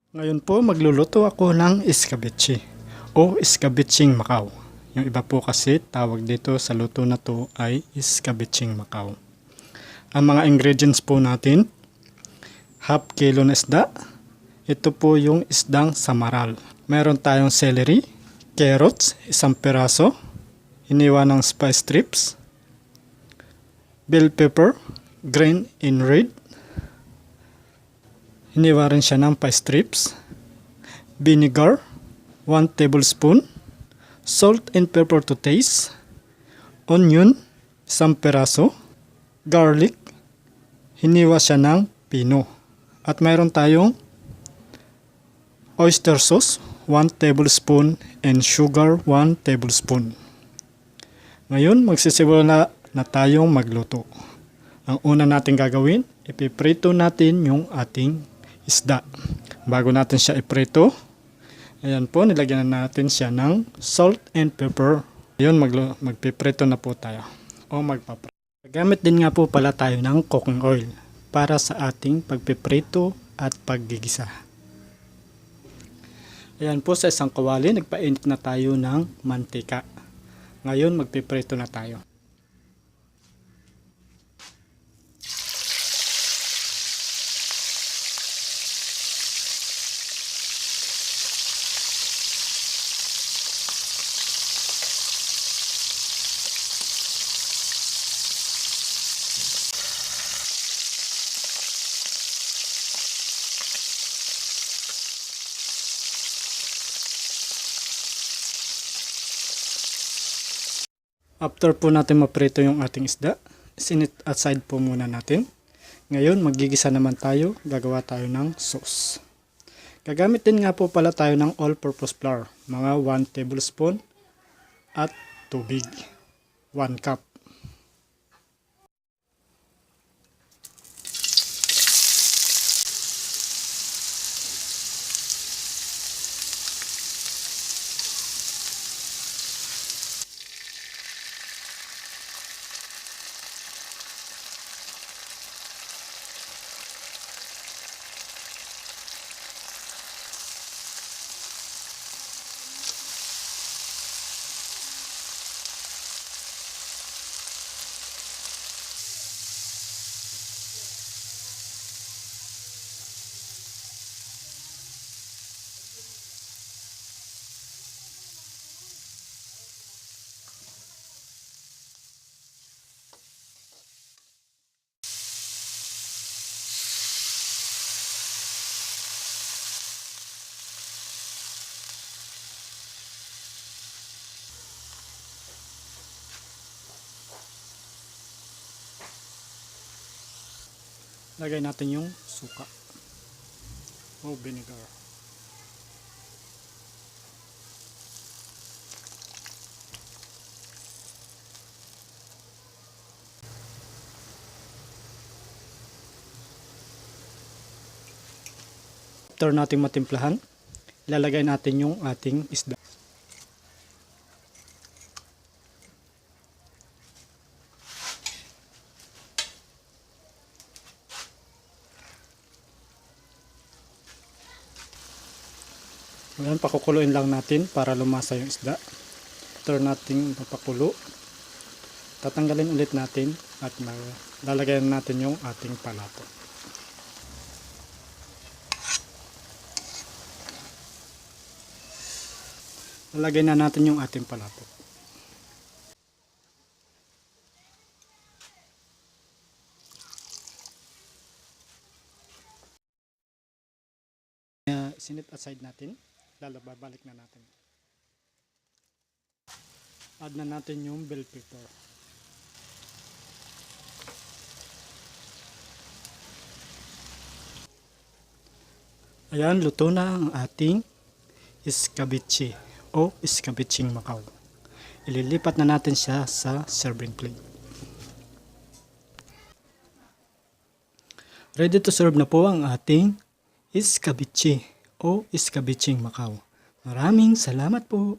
Ngayon po magluluto ako ng escabeche o escabecheng macao. Yung iba po kasi tawag dito sa luto na to ay escabecheng macao. Ang mga ingredients po natin, half kilo na isda. Ito po yung isdang samaral. Meron tayong celery, carrots, isang peraso, hiniwa ng spice strips, bell pepper, green and red, hiniwa rin siya ng spice strips, vinegar, 1 tablespoon, salt and pepper to taste, onion, isang peraso, garlic, hiniwa siya ng pino. At mayroon tayong oyster sauce, 1 tablespoon and sugar, 1 tablespoon. Ngayon, magsisimula na tayong magluto. Ang una natin gagawin, ipiprito natin yung ating isda. Bago natin siya iprito, ayan po, nilagyan na natin siya ng salt and pepper. Ngayon, magpiprito na po tayo o magpaprito. Gamit din nga po pala tayo ng cooking oil para sa ating pagpiprito at paggigisa. Ayan po, sa isang kawali, nagpainit na tayo ng mantika. Ngayon, magpiprito na tayo. After po natin maprito yung ating isda, sinit aside po muna natin. Ngayon, magigisa naman tayo. Gagawa tayo ng sauce. Gagamit din nga po pala tayo ng all-purpose flour. Mga 1 tablespoon at tubig. 1 cup. Lagay natin yung suka o vinegar. After nating matimplahan, ilalagay natin yung ating isda. Ngayon, pakukuluin lang natin para lumasa yung isda. After nating mapakulo, tatanggalin ulit natin at lalagyan natin yung ating palato. Lalagay na natin yung ating palato. Sinip aside natin. Babalik na natin. Add na natin yung bell pepper. Ayan, luto na ang ating escabeche o escabecheng macao. Ililipat na natin siya sa serving plate. Ready to serve na po ang ating escabeche o escabecheng macao. Maraming salamat po.